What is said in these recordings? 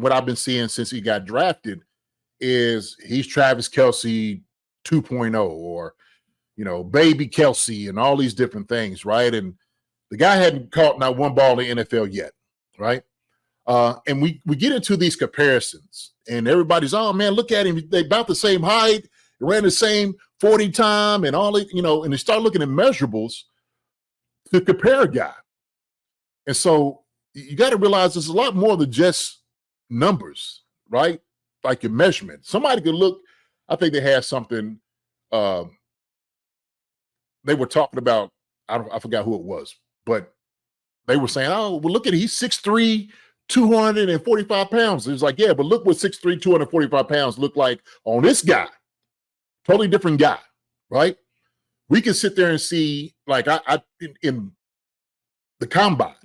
what I've been seeing since he got drafted is he's Travis Kelce 2.0 or, baby Kelce and all these different things, right? And the guy hadn't caught not one ball in the NFL yet, right? And we get into these comparisons and everybody's, oh man, look at him. They about the same height, ran the same 40 time and all it, and they start looking at measurables to compare a guy. And so you got to realize there's a lot more than just numbers, right? Like your measurement. Somebody could look, I think they had something, they were talking about, I forgot who it was, but they were saying, oh, well, look at it. He's 6'3", 245 pounds. It was like, yeah, but look what 6'3", 245 pounds look like on this guy. Totally different guy, right? We can sit there and see, like in the combine,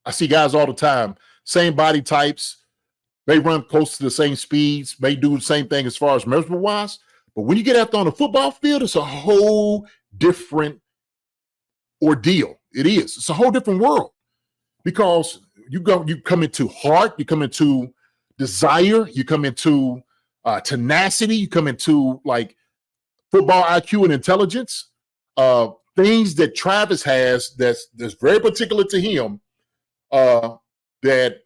I see guys all the time, same body types. They run close to the same speeds. They do the same thing as far as measurable wise. But when you get out there on the football field, it's a whole different ordeal. It is. It's a whole different world because you come into heart, you come into desire, you come into tenacity, you come into like football IQ and intelligence, things that Travis has that's very particular to him that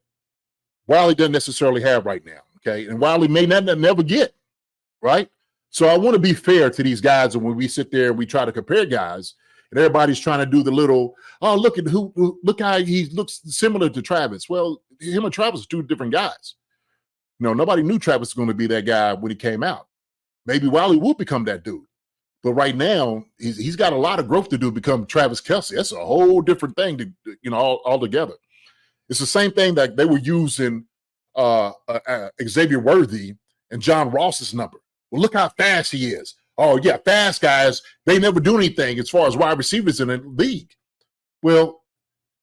Wiley doesn't necessarily have right now, okay? And Wiley may never get, right? So I want to be fair to these guys, and when we sit there and we try to compare guys, and everybody's trying to do the little, oh, look how he looks similar to Travis. Well, him and Travis are two different guys. Nobody knew Travis was going to be that guy when he came out. Maybe Wiley will become that dude. But right now, he's got a lot of growth to do to become Travis Kelce. That's a whole different thing to, all together. It's the same thing that they were using Xavier Worthy and John Ross's number. Well, look how fast he is. Oh, yeah, fast guys, they never do anything as far as wide receivers in the league. Well,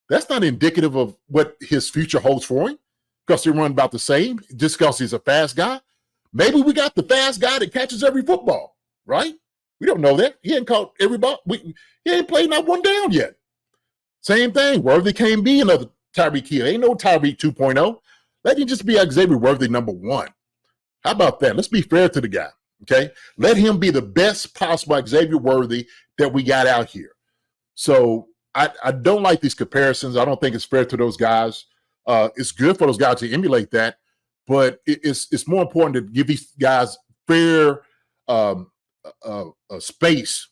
that's not indicative of what his future holds for him because they run about the same just because he's a fast guy. Maybe we got the fast guy that catches every football, right? We don't know that. He ain't caught every ball. He ain't played not one down yet. Same thing. Worthy can't be another Tyreek Hill. Ain't no Tyreek 2.0. Let him just be Xavier Worthy number 1. How about that? Let's be fair to the guy, okay? Let him be the best possible Xavier Worthy that we got out here. So I don't like these comparisons. I don't think it's fair to those guys. It's good for those guys to emulate that, but it's more important to give these guys fair space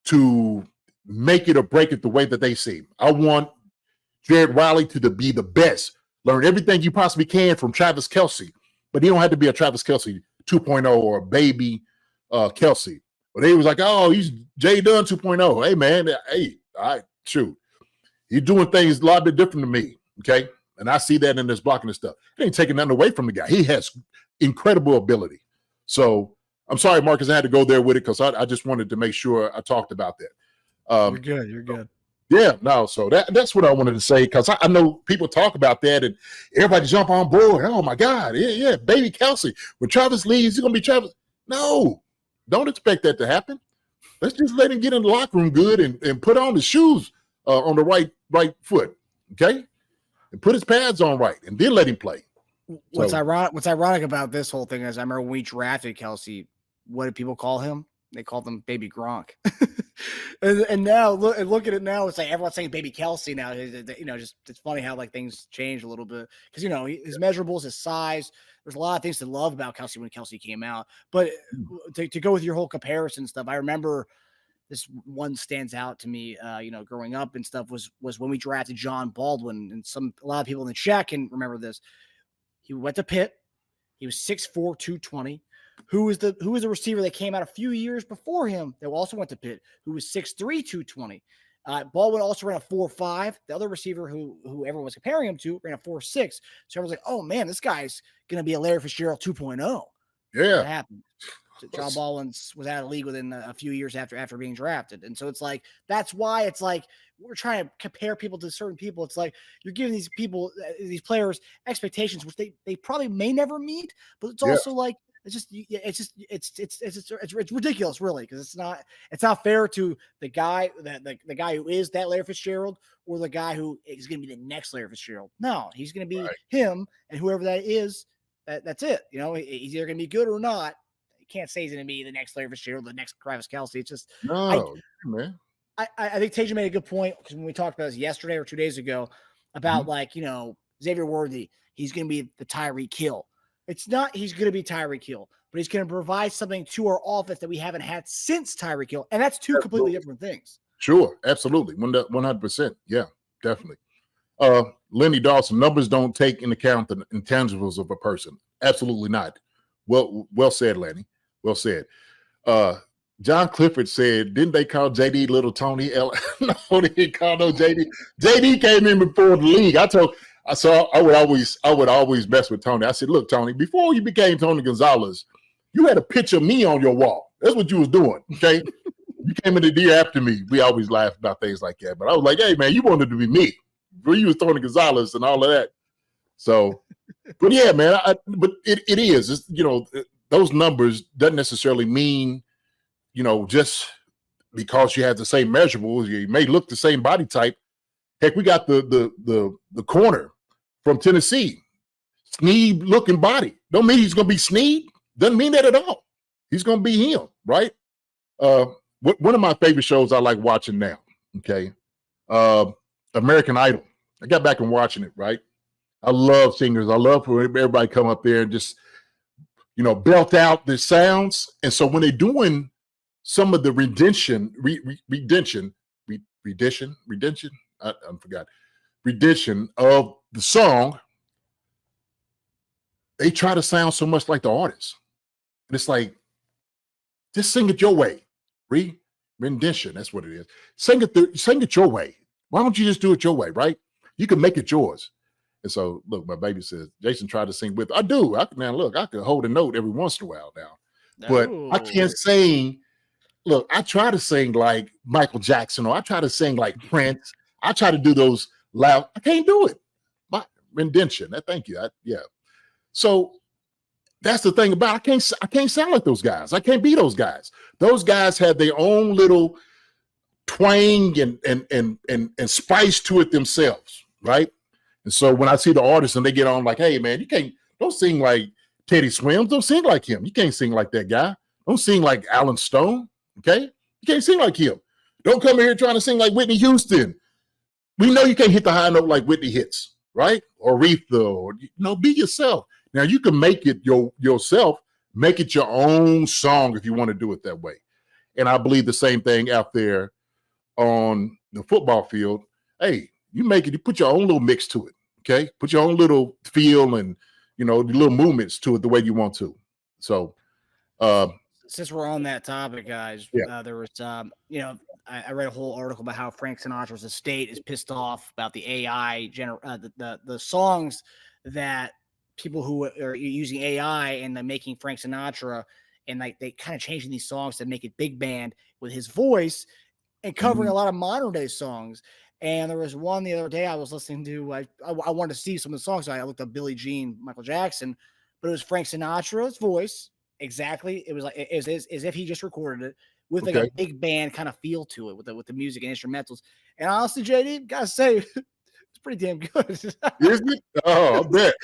to make it or break it the way that they see. I want Jared Wiley to be the best. Learn everything you possibly can from Travis Kelce, but he don't have to be a Travis Kelce 2.0 or a baby Kelce. But they was like, oh, he's J Dunn 2.0. Hey, man, hey, all right, shoot. He's doing things a lot bit different to me, okay? And I see that in this blocking and stuff. It ain't taking nothing away from the guy. He has incredible ability. So I'm sorry, Marcus, I had to go there with it because I just wanted to make sure I talked about that. You're good. Yeah, no, so that's what I wanted to say because I know people talk about that and everybody jump on board. Oh, my God, yeah, baby Kelce. When Travis leaves, he's going to be Travis. No, don't expect that to happen. Let's just let him get in the locker room good and put on his shoes on the right foot, okay? And put his pads on right and then let him play. What's ironic about this whole thing is I remember when we drafted Kelce, what did people call him? They called him Baby Gronk. and now look at it now. It's like everyone's saying Baby Kelce now. Just it's funny how like things change a little bit because his measurables, his size. There's a lot of things to love about Kelce when Kelce came out. But to go with your whole comparison stuff, I remember this one stands out to me. Growing up and stuff was when we drafted John Baldwin, and a lot of people in the chat can remember this. He went to Pitt. He was 6'4", 220. Who was the receiver that came out a few years before him that also went to Pitt, who was 6'3", 220. Baldwin also ran a 4.5. The other receiver who everyone was comparing him to ran a 4.6. So everyone's like, oh, man, this guy's going to be a Larry Fitzgerald 2.0. Yeah. That happened. So John Baldwin was out of the league within a few years after being drafted. And so it's like, that's why it's like we're trying to compare people to certain people. It's like you're giving these players expectations, which they probably may never meet. But it's also like It's ridiculous, really, because it's not fair to the guy the guy who is that Larry Fitzgerald or the guy who is going to be the next Larry Fitzgerald. No, he's going to be him, and whoever that is, that's it. You know, he's either going to be good or not. You can't say he's going to be the next Larry Fitzgerald, the next Travis Kelce. It's just man. I think Tej made a good point, because when we talked about this yesterday or 2 days ago about Xavier Worthy, he's going to be the Tyreek Hill. It's not he's going to be Tyreek Hill, but he's going to provide something to our offense that we haven't had since Tyreek Hill, and that's two completely different things. Sure, absolutely, 100%. Yeah, definitely. Lenny Dawson, numbers don't take into account the intangibles of a person. Absolutely not. Well said, Lenny. Well said. John Clifford said, didn't they call JD Little Tony? No, they didn't call no JD. JD came in before the league. I would always mess with Tony. I said, look, Tony, before you became Tony Gonzalez, you had a picture of me on your wall. That's what you was doing, okay? You came in the year after me. We always laugh about things like that. But I was like, hey, man, you wanted to be me. You was Tony Gonzalez and all of that. So, but yeah, man, but it is. It's, those numbers doesn't necessarily mean, just because you have the same measurables, you may look the same body type. Heck, we got the corner from Tennessee, Sneed looking body. Don't mean he's going to be Sneed. Doesn't mean that at all. He's going to be him, right? One of my favorite shows I like watching now, okay, American Idol. I got back and watching it, right? I love singers. I love for everybody come up there and just, belt out the sounds. And so when they're doing some of the rendition, of the song, they try to sound so much like the artist. And it's like, just sing it your way. Rendition, that's what it is. Sing it your way. Why don't you just do it your way, right? You can make it yours. And so, look, my baby says, Jason tried to sing with. I do. I can hold a note every once in a while now. But I can't sing. Look, I try to sing like Michael Jackson, or I try to sing like Prince. I try to do those loud. I can't do it. My rendition. Thank you. So that's the thing about it. I can't sound like those guys. I can't be those guys. Those guys have their own little twang and spice to it themselves, right? And so when I see the artists and they get on like, hey man, don't sing like Teddy Swims. Don't sing like him. You can't sing like that guy. Don't sing like Alan Stone. Okay? You can't sing like him. Don't come here trying to sing like Whitney Houston. We know you can't hit the high note like Whitney hits, right? Or Aretha, or be yourself. Now you can make it yourself, make it your own song if you want to do it that way. And I believe the same thing out there on the football field. Hey, you put your own little mix to it. Okay. Put your own little feel and, the little movements to it the way you want to. So, since we're on that topic, guys, there was, I read a whole article about how Frank Sinatra's estate is pissed off about the AI, the songs that people who are using AI and they're making Frank Sinatra, and like they kind of changing these songs to make it big band with his voice and covering a lot of modern day songs. And there was one the other day I was listening to. I wanted to see some of the songs. So I looked up Billie Jean, Michael Jackson, but it was Frank Sinatra's voice. Exactly. It was like as if he just recorded it with like a big band kind of feel to it with the music and instrumentals. And honestly, JD, gotta say, it's pretty damn good. Isn't it? Oh, I bet.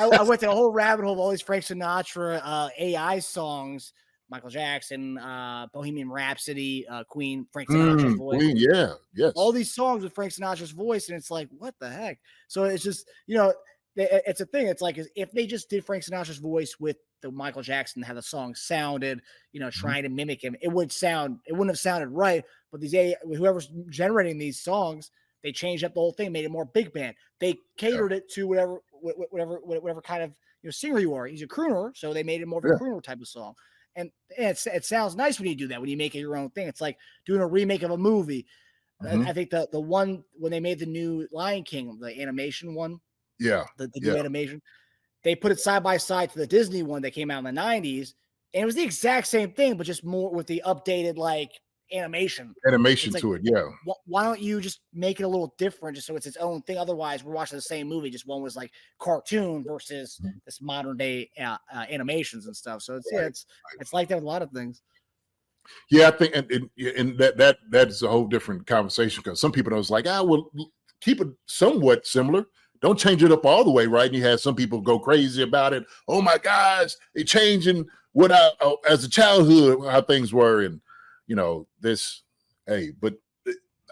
I went to a whole rabbit hole of all these Frank Sinatra AI songs. Michael Jackson, Bohemian Rhapsody, Queen, Frank Sinatra's voice. Queen, yeah, yes. All these songs with Frank Sinatra's voice, and it's like, what the heck? So it's just, it's a thing. It's like if they just did Frank Sinatra's voice with the Michael Jackson, how the song sounded, trying to mimic him, it wouldn't have sounded right. But whoever's generating these songs, they changed up the whole thing, made it more big band. They catered it to whatever kind of singer you are. He's a crooner, so they made it more of a crooner type of song. And it sounds nice when you do that, when you make it your own thing. It's like doing a remake of a movie. I think the one when they made the new Lion King, the animation one, the new animation, they put it side by side to the Disney one that came out in the 90s, and it was the exact same thing, but just more with the updated like animation. Animation It's like, to it, yeah. why don't you just make it a little different just so it's its own thing? Otherwise, we're watching the same movie, just one was like cartoon versus this modern day animations and stuff. So it's it's like that with a lot of things. Yeah, I think, and that's a whole different conversation, because some people know it's like, well, keep it somewhat similar. Don't change it up all the way, right? And you had some people go crazy about it. Oh my gosh, they changing what as a childhood how things were, and this. Hey, but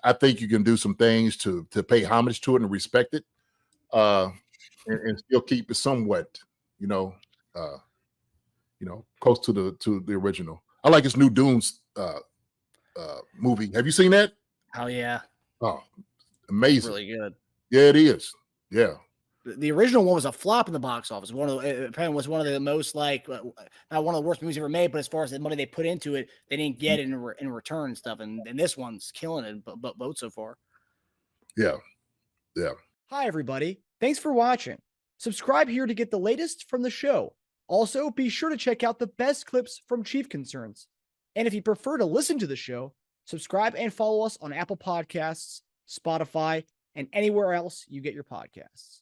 I think you can do some things to pay homage to it and respect it, and still keep it somewhat, close to the original. I like his new Dunes movie. Have you seen that? Oh yeah. Oh, amazing. Really good. Yeah, it is. Yeah. The original one was a flop in the box office. Apparently was one of the most not one of the worst movies ever made, but as far as the money they put into it, they didn't get it in return and stuff. And this one's killing it, but both so far. Yeah. Yeah. Hi, everybody. Thanks for watching. Subscribe here to get the latest from the show. Also, be sure to check out the best clips from Chief Concerns. And if you prefer to listen to the show, subscribe and follow us on Apple Podcasts, Spotify, and anywhere else you get your podcasts.